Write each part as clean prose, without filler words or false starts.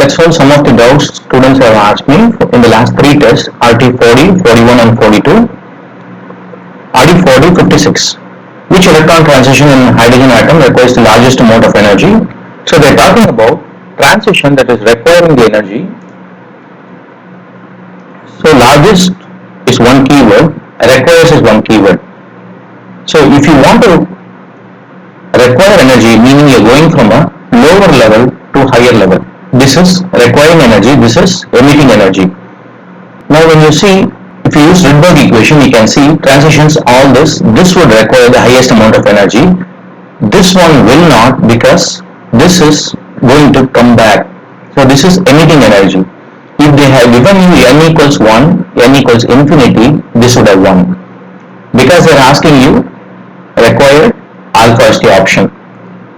let's solve some of the doubts students have asked me in the last 3 tests, RT40, 41 and 42, RD40, 56. Which electron transition in hydrogen atom requires the largest amount of energy? So they're talking about transition that is requiring the energy. So largest is one keyword, requires is one keyword. So if you want to require energy, meaning you're going from a lower level to higher level. This is requiring energy, this is emitting energy. Now when you see, if you use Rydberg equation, you can see transitions, all this would require the highest amount of energy. This one will not, because this is going to come back. So this is emitting energy. If they have given you n equals 1, n equals infinity, this would have 1. Because they're asking you required, alpha is the option.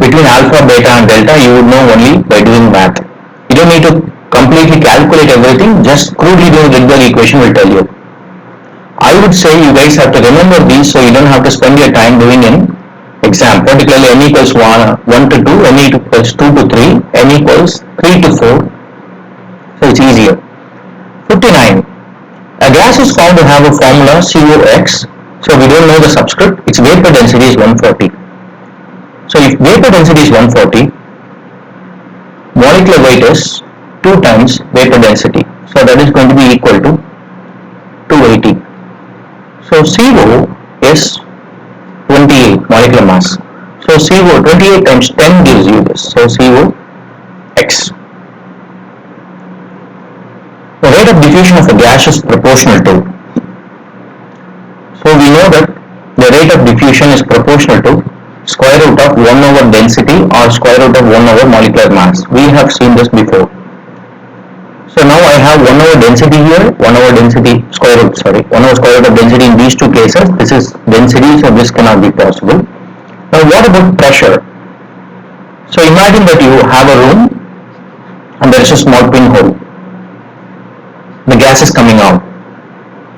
Between alpha, beta and delta, you would know only by doing math. You don't need to completely calculate everything, just crudely doing Rydberg equation will tell you. I would say you guys have to remember these so you don't have to spend your time doing in exam, particularly n equals 1 to 2, n equals 2 to 3, n equals 3 to 4. So it's easier. 59. A gas is found to have a formula COX. So we don't know the subscript. Its vapor density is 140. So if vapor density is 140, molecular weight is 2 times vapor density. So that is going to be equal to 280. So CO is 28 molecular mass. So CO 28 times 10 gives you this. So COX. The rate of diffusion of a gas is proportional to. So we know that the rate of diffusion is proportional to square root of 1 over density or square root of 1 over molecular mass. We have seen this before. So now I have 1 over density here, 1 over density square root, 1 over square root of density in these two cases. This is density, so this cannot be possible. Now what about pressure? So imagine that you have a room and there is a small pinhole. The gas is coming out.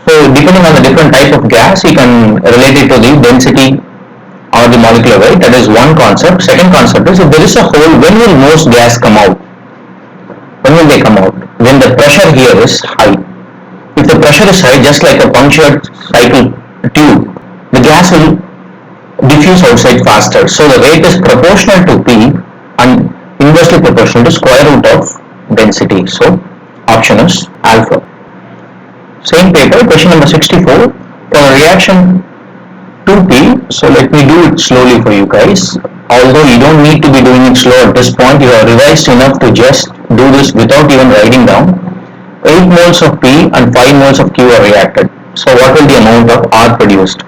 So depending on the different type of gas, you can relate it to the density or the molecular weight. That is one concept. Second concept is, if there is a hole, when will most gas come out? When will they come out? When the pressure here is high. If the pressure is high, just like a punctured cycle tube, the gas will diffuse outside faster. So the rate is proportional to P and inversely proportional to square root of density. So option is alpha. Same paper, question number 64. For a reaction 2P, so let me do it slowly for you guys. Although you don't need to be doing it slow at this point, you are revised enough to just do this without even writing down. 8 moles of P and 5 moles of Q are reacted. So what will the amount of R produced?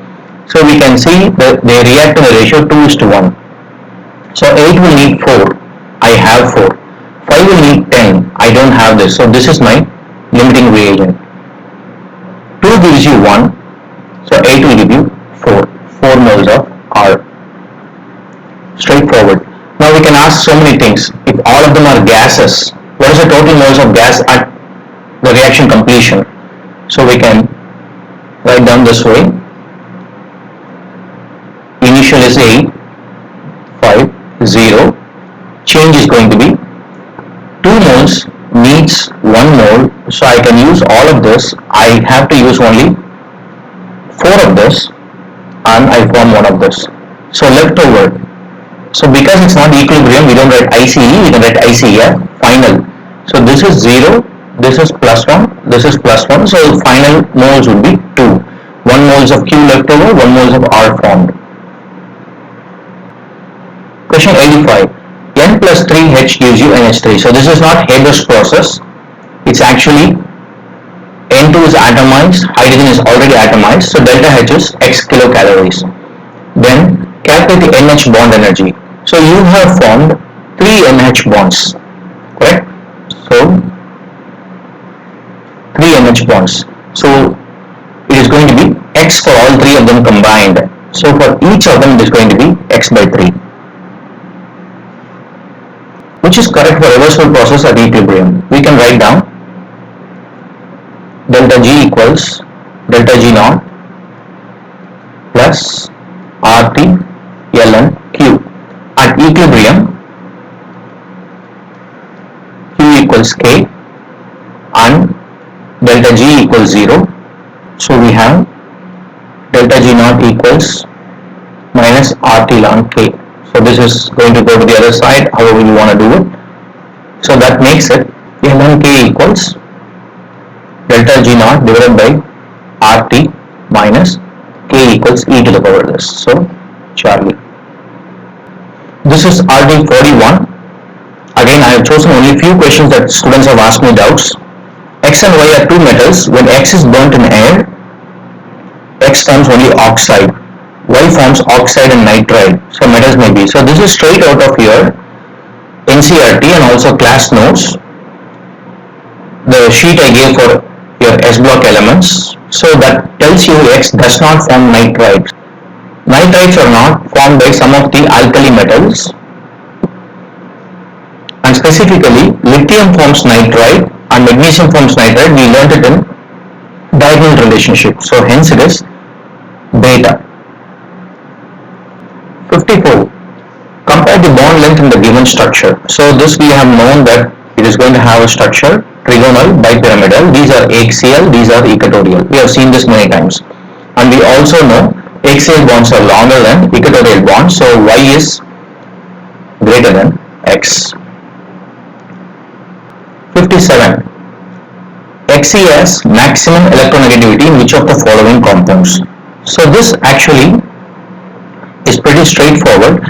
So we can see that they react in the ratio 2:1. So 8 will need 4. I have 4. 5 will need 10. I don't have this. So this is my limiting reagent. 2 gives you 1. So 8 will give you 4. 4 moles of R. Straightforward. Now we can ask so many things. If all of them are gases, what is the total moles of gas at the reaction completion? So we can write down this way. Initial is 8, 5, 0. Change is going to be 2 moles needs 1 mole. So I can use all of this. I have to use only 4 of this and I form 1 of this. So leftover. So because it's not equilibrium, we don't write ICE, we can write ICF, final. So this is 0, this is plus 1, this is plus 1. So final moles would be 2. 1 moles of Q leftover, 1 moles of R formed. Question 85. N plus 3H gives you NH3. So this is not Haber's process. It's actually N2 is atomized, hydrogen is already atomized. So delta H is X kilocalories. Then calculate the NH bond energy. So you have formed 3 NH bonds, correct? So 3 NH bonds. So it is going to be X for all 3 of them combined. So for each of them it is going to be X by 3. Which is correct for reversible process at equilibrium? We can write down delta G equals delta G naught plus RT ln Q. At equilibrium, Q equals K and delta G equals 0. So we have delta G naught equals minus RT ln K. So this is going to go to the other side, however you want to do it. So that makes it ln K equals delta G naught divided by RT minus K equals e to the power this. So Charlie. This is RD 41. Again, I have chosen only few questions that students have asked me doubts. X and Y are two metals. When X is burnt in air, X forms only oxide. Y forms oxide and nitride. So metals may be. So this is straight out of your NCERT and also class notes. The sheet I gave for your S block elements. So that tells you X does not form nitrides. Nitrides are not formed by some of the alkali metals, and specifically lithium forms nitride and magnesium forms nitride. We learned it in diagonal relationship, so hence it is beta. 54. Compare the bond length in the given structure. So this we have known that it is going to have a structure trigonal bipyramidal. These are axial, these are equatorial. We have seen this many times, and we also know axial bonds are longer than equatorial bonds, so Y is greater than X. 57. Xe has maximum electronegativity in which of the following compounds? So this actually is pretty straightforward.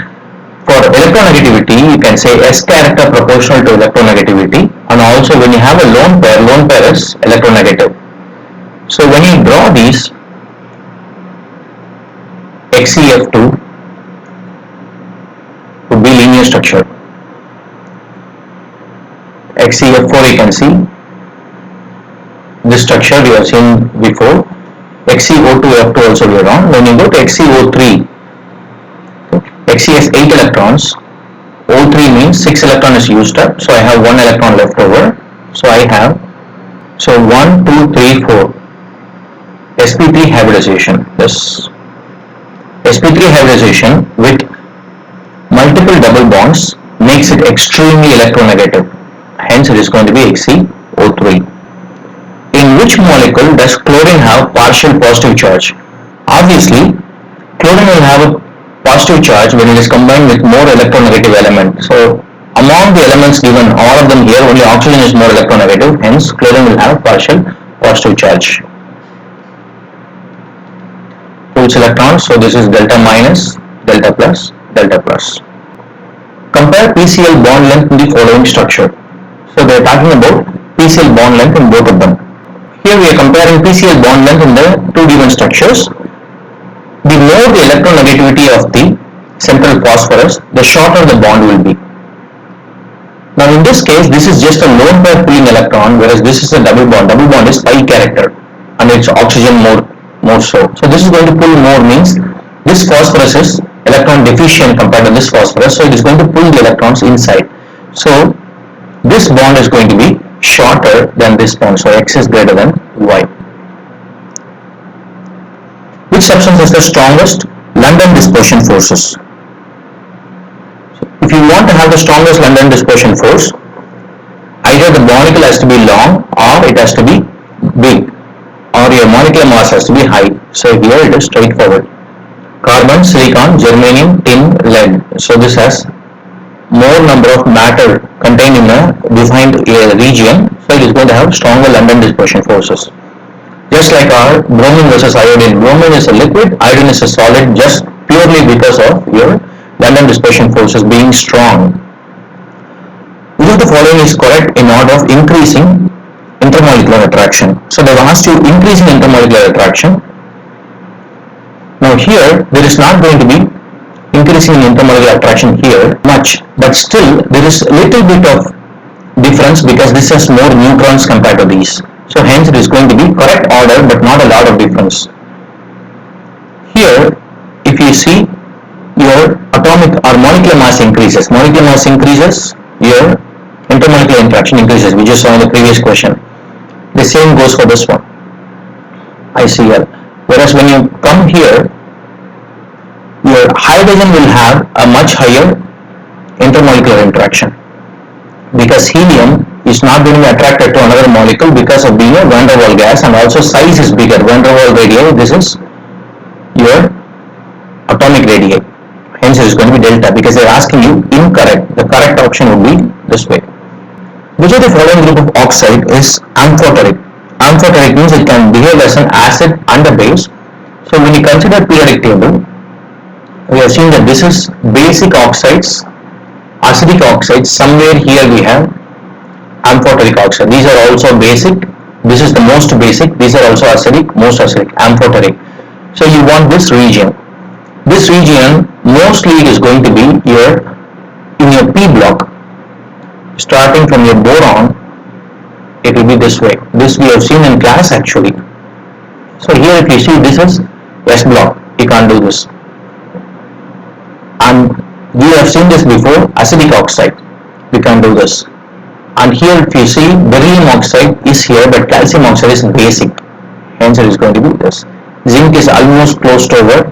For electronegativity, you can say S character proportional to electronegativity, and also when you have a lone pair is electronegative. So when you draw these XeF2 would be linear structure. XeF4 you can see this structure we have seen before. XeO2F2 also we are on. When you go to XeO3, Xe has 8 electrons, O3 means 6 electron is used up, so I have 1 electron left over. So I have 1, 2, 3, 4 sp3 hybridization. This sp3 hybridization with multiple double bonds makes it extremely electronegative. Hence it is going to be XeO3. In which molecule does chlorine have partial positive charge? Obviously, chlorine will have a positive charge when it is combined with more electronegative element. So among the elements given, all of them here, only oxygen is more electronegative, hence chlorine will have partial positive charge. Pulse electrons, so this is delta minus, delta plus, delta plus. Compare PCl bond length in the following structure. So they are talking about PCl bond length in both of them. Here we are comparing PCl bond length in the two given structures. The more the electronegativity of the central phosphorus, the shorter the bond will be. Now in this case, this is just a lone pair pulling electron, whereas this is a double bond. Double bond is pi character, and it's oxygen more so. So this is going to pull more, means this phosphorus is electron deficient compared to this phosphorus, so it is going to pull the electrons inside. So this bond is going to be shorter than this bond, so X is greater than Y. Which substance has the strongest London dispersion forces? If you want to have the strongest London dispersion force, either the molecule has to be long or it has to be big, or your molecular mass has to be high. So here it is straightforward. Carbon, silicon, germanium, tin, lead. So this has more number of matter contained in a defined region, so it is going to have stronger London dispersion forces. Just like our bromine versus iodine. Bromine is a liquid, iodine is a solid, just purely because of your London dispersion forces being strong. Which of the following is correct in order of increasing intermolecular attraction? So they have asked you increasing intermolecular attraction. Now here there is not going to be increasing in intermolecular attraction here much, but still there is a little bit of difference because this has more neutrons compared to these. So hence it is going to be correct order but not a lot of difference. Here if you see your atomic or molecular mass increases, your intermolecular interaction increases. We just saw in the previous question. The same goes for this one, ICl. Whereas when you come here, your hydrogen will have a much higher intermolecular interaction because helium is not going to be attracted to another molecule because of being a van der Waals gas, and also size is bigger. Van der Waals radii, this is your atomic radii. Hence it is going to be delta, because they are asking you incorrect. The correct option would be this way. Which of the following group of oxide is amphoteric? Amphoteric means it can behave as an acid and a base. So when you consider periodic table, we have seen that this is basic oxides, acidic oxides. Somewhere here we have amphoteric oxide. These are also basic. This is the most basic. These are also acidic, most acidic, amphoteric. So you want this region. This region mostly it is going to be here in your P block. Starting from your boron, it will be this way. This we have seen in class actually. So here if you see, this is S block. You can't do this. And we have seen this before, acidic oxide. We can do this. And here if you see, beryllium oxide is here, but calcium oxide is basic. Hence it is going to be this. Zinc is almost closed over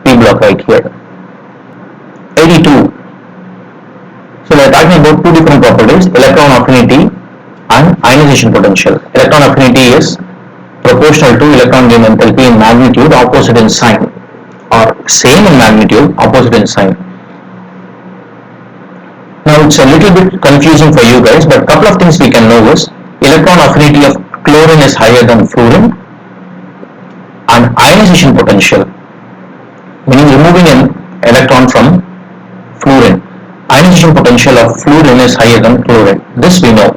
P block right here. 82. So we are talking about two different properties, electron affinity and ionization potential. Electron affinity is proportional to electron gain enthalpy in magnitude, opposite in sign, or same in magnitude, opposite in sign. Now it's a little bit confusing for you guys, but a couple of things we can know is electron affinity of chlorine is higher than fluorine, and ionization potential, meaning removing an electron from fluorine. Ionization potential of fluorine is higher than chlorine. This we know.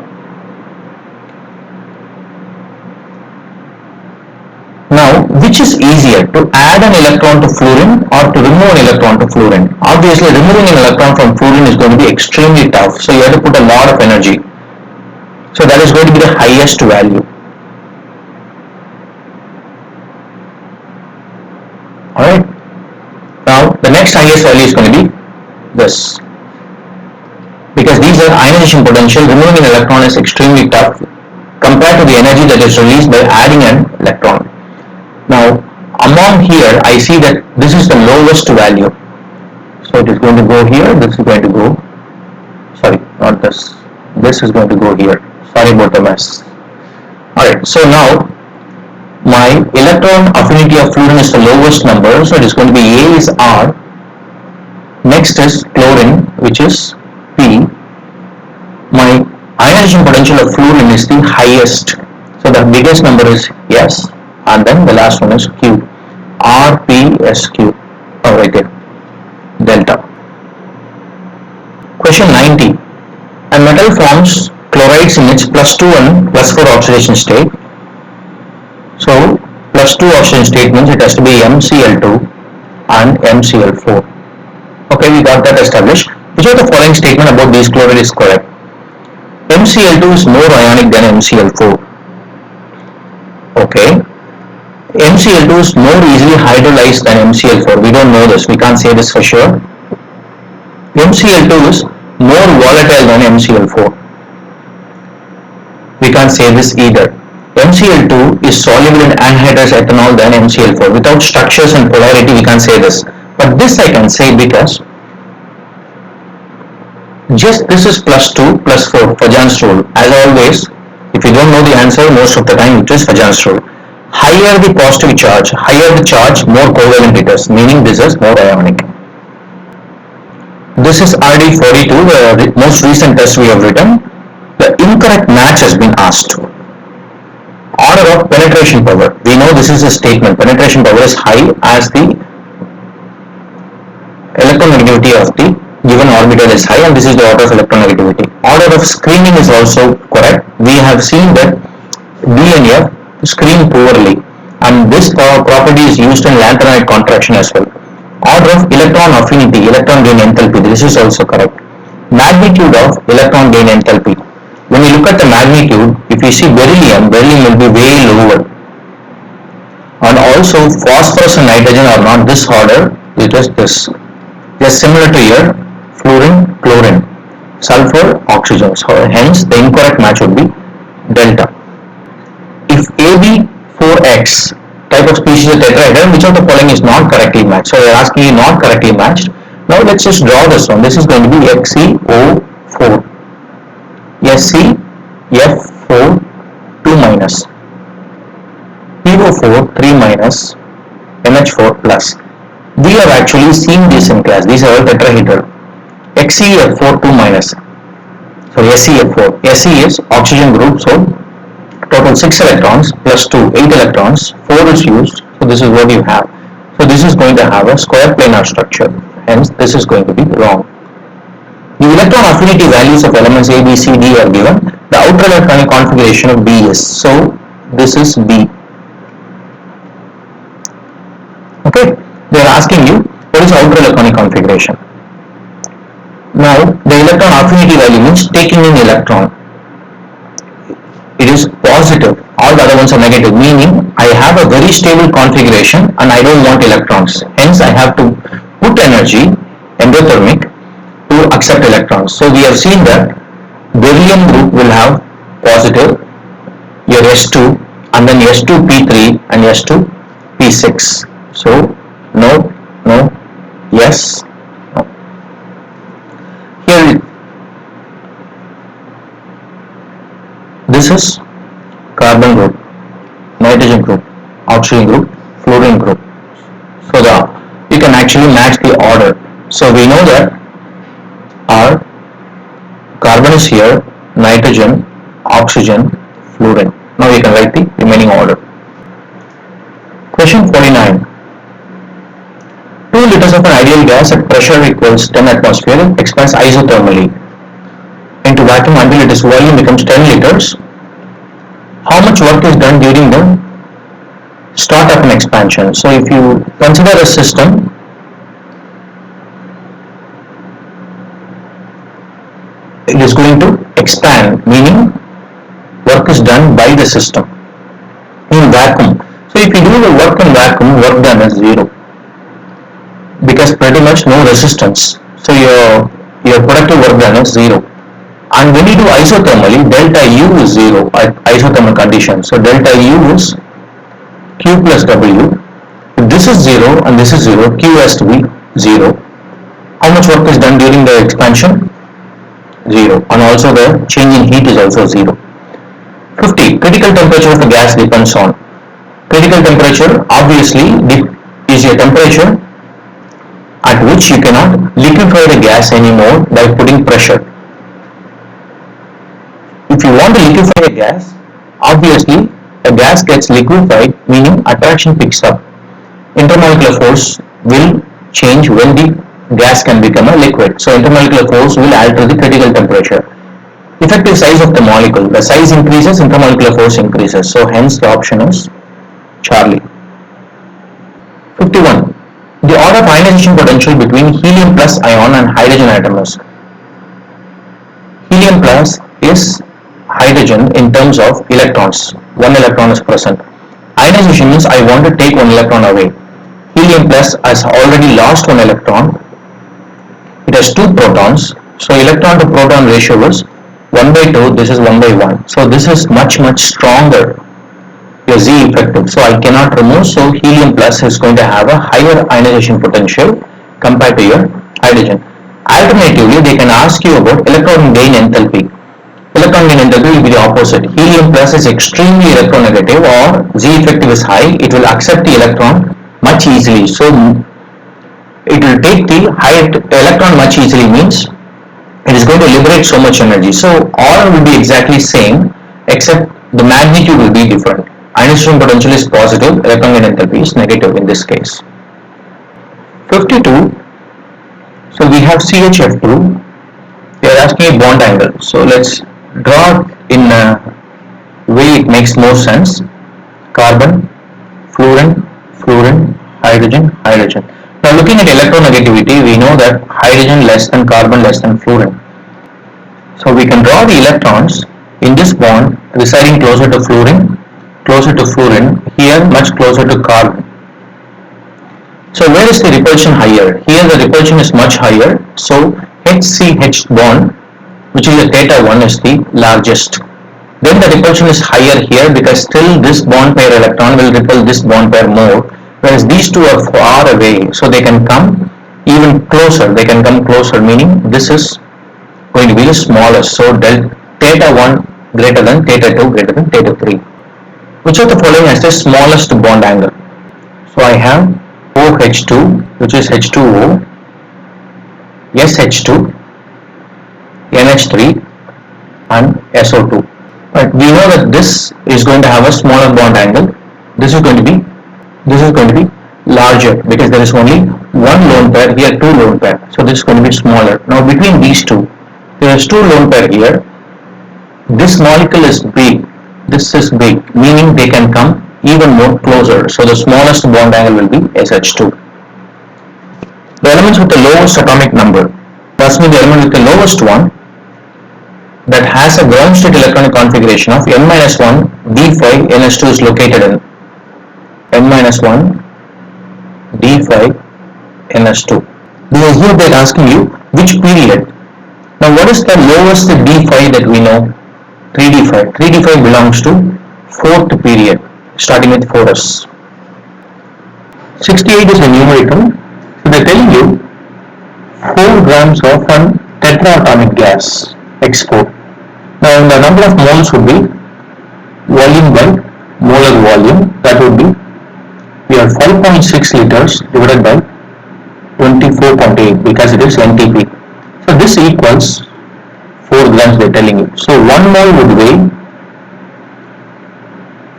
Now, which is easier, to add an electron to fluorine or to remove an electron to fluorine? Obviously, removing an electron from fluorine is going to be extremely tough. So you have to put a lot of energy. So that is going to be the highest value. Alright. Now, the next highest value is going to be this. Because these are ionization potential, removing an electron is extremely tough compared to the energy that is released by adding an electron. Now, among here, I see that this is the lowest value. So it is going to go here, this is going to go, sorry, not this. This is going to go here. Sorry about the mess. Alright, so now, my electron affinity of fluorine is the lowest number, so it is going to be A is R. Next is chlorine, which is P. My ionization potential of fluorine is the highest, so the biggest number is S, and then the last one is Q. R, P, S, Q. Oh, right there. Delta. Question 90. A metal forms chlorides in its +2 and +4 oxidation state. So, +2 oxidation state means it has to be MCl2 and MCl4. Okay, we got that established. Which of the following statement about these chloride is correct? MCl2 is more ionic than MCl4. Okay. MCl2 is more easily hydrolyzed than MCl4. We don't know this. We can't say this for sure. MCl2 is more volatile than MCl4. We can't say this either. MCl2 is soluble in anhydrous ethanol than MCl4. Without structures and polarity, we can't say this. But this I can say because just this is +2 +4, Fajans rule. As always, if you don't know the answer, most of the time it is Fajans rule. Higher the positive charge, higher the charge, more covalent it is, meaning this is more ionic. This is RD42, the most recent test we have written. The incorrect match has been asked. Order of penetration power. We know this is a statement. Penetration power is high as the electronegativity of the given orbital is high, and this is the order of electronegativity. Order of screening is also correct. We have seen that D and F screen poorly, and this property is used in lanthanide contraction as well. Order of electron affinity, electron gain enthalpy, this is also correct. Magnitude of electron gain enthalpy. When you look at the magnitude, if you see beryllium will be way lower. And also phosphorus and nitrogen are not this order, it is this. They are similar to here, fluorine, chlorine, sulfur, oxygen. So hence the incorrect match would be delta. If AB4X type of species is tetrahedron, which of the following is not correctly matched? So they are asking you not correctly matched. Now let's just draw this one. This is going to be XeO4. SeF4 2 minus, PO4 3 minus, NH4 plus. We have actually seen this in class. These are all tetrahedral. XeF4 2 minus. So SeF4. Se is oxygen group, so total 6 electrons plus 2, 8 electrons, 4 is used, so this is what you have. So this is going to have a square planar structure, hence this is going to be wrong. The electron affinity values of elements A, B, C, D are given. The outer electronic configuration of B is, so this is B. Okay, they are asking you what is the outer electronic configuration. Now the electron affinity value means taking in electron. It is positive, all the other ones are negative, meaning I have a very stable configuration and I don't want electrons, hence I have to put energy endothermic to accept electrons. So we have seen that beryllium group will have positive, your S2, and then S2P3 and S2P6. So no, no, yes, no. Here this is carbon group, nitrogen group, oxygen group, fluorine group. So you can actually match the order. So we know that our carbon is here, nitrogen, oxygen, fluorine. Now we can write the remaining order. Question 49. 2 liters of an ideal gas at pressure equals 10 atmosphere expands isothermally into vacuum until its volume becomes 10 liters. How much work is done during the startup and expansion? So if you consider a system, it is going to expand, meaning work is done by the system in vacuum. So if you do the work in vacuum, work done is 0 because pretty much no resistance. So your productive work done is 0. And when you do isothermally, delta U is 0 at isothermal condition. So delta U is Q plus W. If this is 0 and this is 0, Q has to be 0. How much work is done during the expansion? 0. And also the change in heat is also 0. 50. Critical temperature of the gas depends on. Critical temperature obviously is a temperature at which you cannot liquefy the gas anymore by putting pressure. If you want to liquefy a gas, obviously a gas gets liquefied, meaning attraction picks up. Intermolecular force will change when the gas can become a liquid. So intermolecular force will alter the critical temperature. Effective size of the molecule. The size increases, intermolecular force increases. So hence the option is Charlie. 51. The order of ionization potential between helium plus ion and hydrogen atom is. Helium plus is hydrogen in terms of electrons. 1 electron is present. Ionization means I want to take 1 electron away. Helium plus has already lost 1 electron. It has 2 protons. So electron to proton ratio is 1 by 2. This is 1 by 1. So this is much stronger. Your Z effective. So I cannot remove. So helium plus is going to have a higher ionization potential compared to your hydrogen. Alternatively, they can ask you about electron gain enthalpy. Electron gain enthalpy will be the opposite. Helium plus is extremely electronegative, or Z effective is high. It will accept the electron much easily. So it will take the high electron much easily, means it is going to liberate so much energy. So order will be exactly same, except the magnitude will be different. Ionization potential is positive, electron gain enthalpy is negative in this case. 52. So we have CHF2. They are asking a bond angle. So let's draw in a way it makes more sense. Carbon, fluorine, fluorine, hydrogen, hydrogen. Now looking at electronegativity, we know that hydrogen less than carbon less than fluorine. So we can draw the electrons in this bond residing closer to fluorine, here much closer to carbon. So where is the repulsion higher? Here the repulsion is much higher. So HCH bond, which is a theta 1, is the largest. Then the repulsion is higher here because still this bond pair electron will repel this bond pair more, whereas these two are far away. So they can come even closer. They can come closer, meaning this is going to be the smallest. So theta 1 greater than theta 2 greater than theta 3. Which of the following has the smallest bond angle? So I have OH2, which is H2O, SH2, NH3 and SO2. But we know that this is going to have a smaller bond angle. This is going to be larger because there is only one lone pair here, two lone pair. So this is going to be smaller. Now between these two, there is two lone pair here. This molecule is big. This is big, meaning they can come even more closer. So the smallest bond angle will be SH2. The elements with the lowest atomic number, that's means the element with the lowest one that has a ground state electronic configuration of n-1 d5 ns2 is located in n-1 d5 ns2. Because here they are asking you which period. Now what is the lowest d5 that we know? 3d5. 3d5 belongs to 4th period starting with 4s. 68 is a numerical. So they are telling you 4 grams of an tetraatomic gas X4. Now the number of moles would be volume by molar volume, that would be, we have 5.6 liters divided by 24.8 because it is NTP. So this equals 4 grams they are telling you. So 1 mole would weigh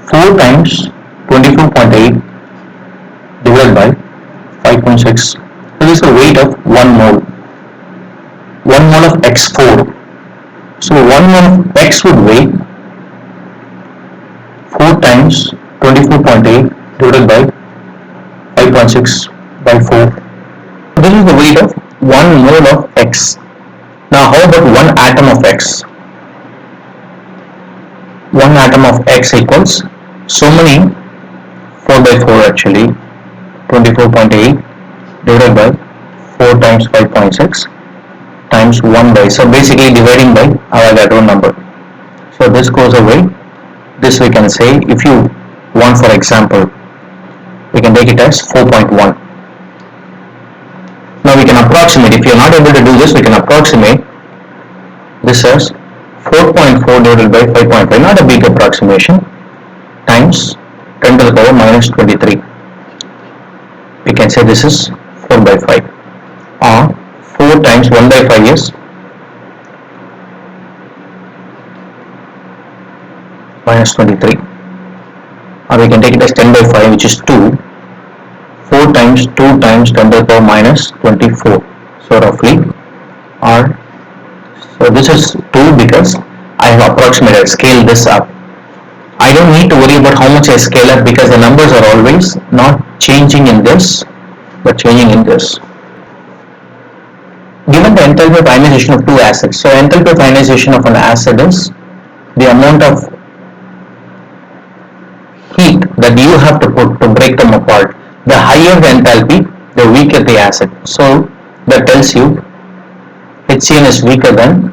4 times 24.8 divided by 5.6. So this is the weight of 1 mole. 1 mole of X4. So 1 mole of X would weigh 4 times 24.8 divided by 5.6 by 4. This is the weight of 1 mole of X. Now how about 1 atom of X? 1 atom of X equals so many 4 by 4 actually, 24.8 divided by 4 times 5.6 times 1 by, so basically dividing by Avogadro number. So this goes away. This we can say, if you want for example, we can take it as 4.1. Now we can approximate, if you are not able to do this, we can approximate this as 4.4 divided by 5.5, not a big approximation, times 10 to the power minus 23. We can say this is 4 by 5, or 4 times 1 by 5 is minus 23, or we can take it as 10 by 5, which is 2. 4 times 2 times 10 to the power minus 24, so roughly, or so this is 2 because I have approximated, scaled this up. I don't need to worry about how much I scale up because the numbers are always not changing in this but changing in this. Given the enthalpy of ionization of two acids, so enthalpy of ionization of an acid is the amount of heat that you have to put to break them apart. The higher the enthalpy, the weaker the acid. So that tells you HCN is weaker than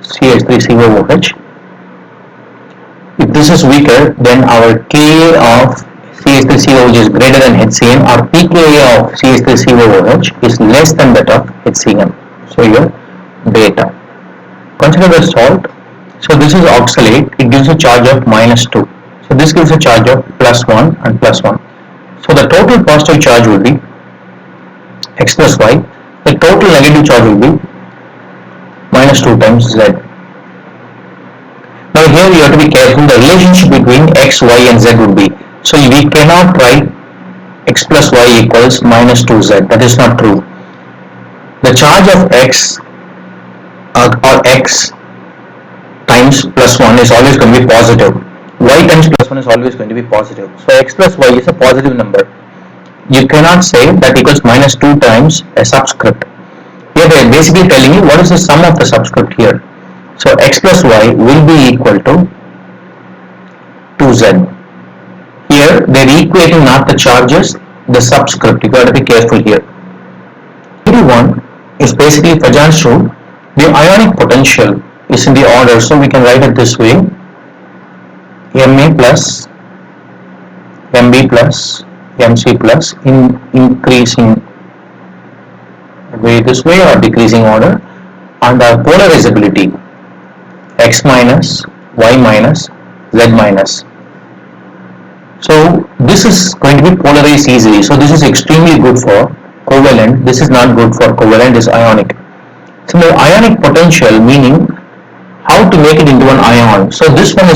CH3COOH. If this is weaker, then our Ka of CH3COOH is greater than HCN, or pKa of CH3COOH is less than that of HCN. So your beta. Consider the salt. So this is oxalate. It gives a charge of minus 2. So this gives a charge of plus 1 and plus 1. So the total positive charge will be X plus Y. The total negative charge will be minus 2 times Z. Now here you have to be careful. The relationship between X, Y and Z would be, so we cannot write X plus Y equals minus 2Z. That is not true. The charge of X or X times plus 1 is always going to be positive. Y times plus 1 is always going to be positive. So X plus Y is a positive number. You cannot say that equals minus 2 times a subscript. Here they are basically telling you what is the sum of the subscript here. So X plus Y will be equal to 2Z. Here they are equating not the charges, the subscript. You got to be careful here. 81 is basically Fajan's rule. The ionic potential is in the order, so we can write it this way: Ma plus Mb plus Mc plus in increasing way this way or decreasing order, and our polarizability x minus, y minus, z minus. So this is going to be polarized easily. So this is extremely good for covalent. This is not good for covalent, is ionic. So the ionic potential, meaning how to make it into an ion. So this one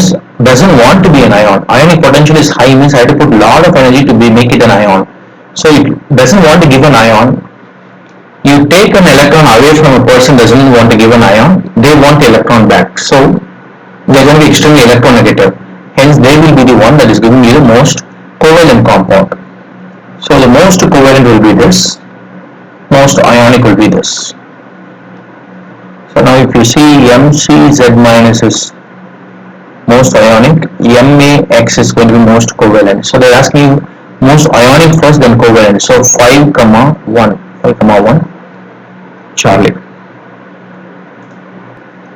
doesn't want to be an ion. Ionic potential is high, means I have to put a lot of energy to make it an ion. So it doesn't want to give an ion. You take an electron away from a person doesn't want to give an ion, they want the electron back. So they are going to be extremely electronegative. Hence they will be the one that is giving you the most covalent compound. So the most covalent will be this, most ionic will be this. So now if you see McZ minus is most ionic, MaX is going to be most covalent. So they are asking you most ionic first, then covalent. So 5, 1, Charlie.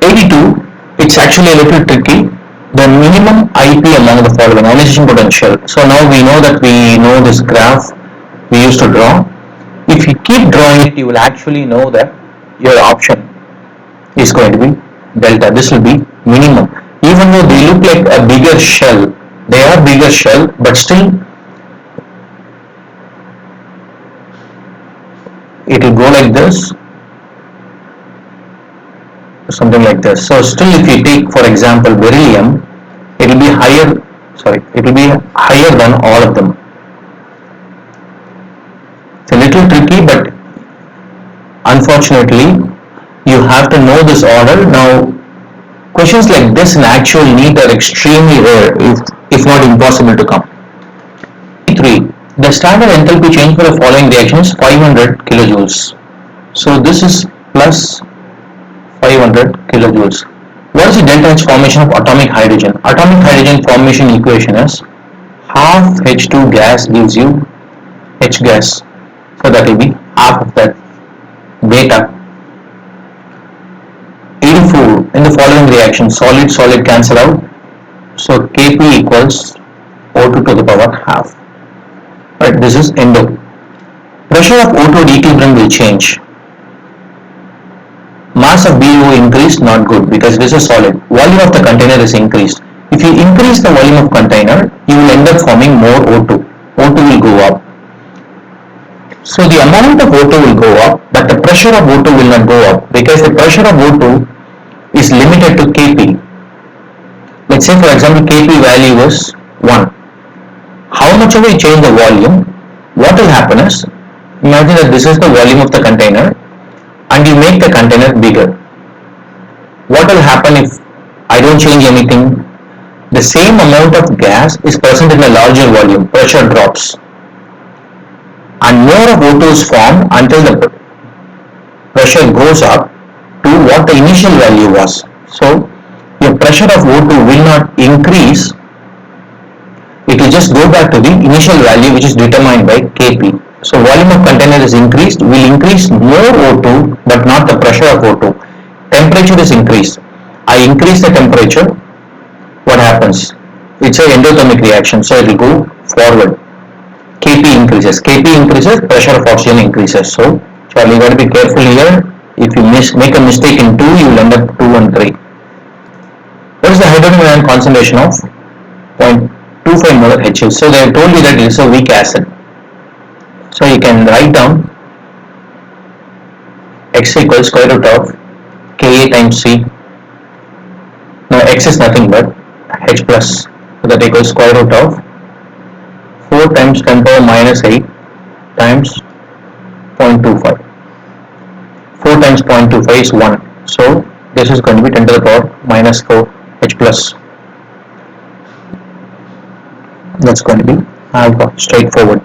82, it's actually a little tricky. The minimum IP among the following, ionization potential. So now we know that we know this graph we used to draw. If you keep drawing it, you will actually know that your option is going to be delta. This will be minimum. Even though they look like a bigger shell, they are bigger shell, but still it will go like this, something like this. So still if you take for example beryllium, it will be higher than all of them. It's a little tricky, but unfortunately you have to know this order. Now questions like this in actual NEET are extremely rare, if not impossible to come. 3. The standard enthalpy change for the following reaction is 500 kilojoules. So this is plus 500 kilojoules. What is the delta H formation of atomic hydrogen? Atomic hydrogen formation equation is half H2 gas gives you H gas. So that will be half of that beta. 84. In the following reaction, solid cancel out. So Kp equals O2 to the power half. Right, this is endo. Pressure of O2 at equilibrium will change. Mass of BO increased, not good, because this is solid. Volume of the container is increased. If you increase the volume of container, you will end up forming more O2. O2 will go up. So the amount of O2 will go up, but the pressure of O2 will not go up, because the pressure of O2 is limited to Kp. Let's say for example Kp value is 1. How much ever you change the volume, what will happen is, imagine that this is the volume of the container and you make the container bigger. What will happen if I don't change anything? The same amount of gas is present in a larger volume, pressure drops and more of O2 is formed until the pressure goes up to what the initial value was. So your pressure of O2 will not increase, it will just go back to the initial value which is determined by Kp. So volume of container is increased, will increase more O2 but not the pressure of O2. Temperature is increased. I increase the temperature, what happens? It's an endothermic reaction, so it will go forward. Kp increases, pressure of oxygen increases. So Charlie, you got to be careful here. If you make a mistake in 2, you will end up 2 and 3. What is the hydrogen ion concentration of 0.25 molar Hg? So they have told you that it is a weak acid. So you can write down X equals square root of Ka times C. Now X is nothing but H plus. So that equals square root of 4 times 10 power minus 8 times 0.25. 4 times 0.25 is 1. So this is going to be 10 to the power minus 4 H plus. That's going to be alpha, straightforward.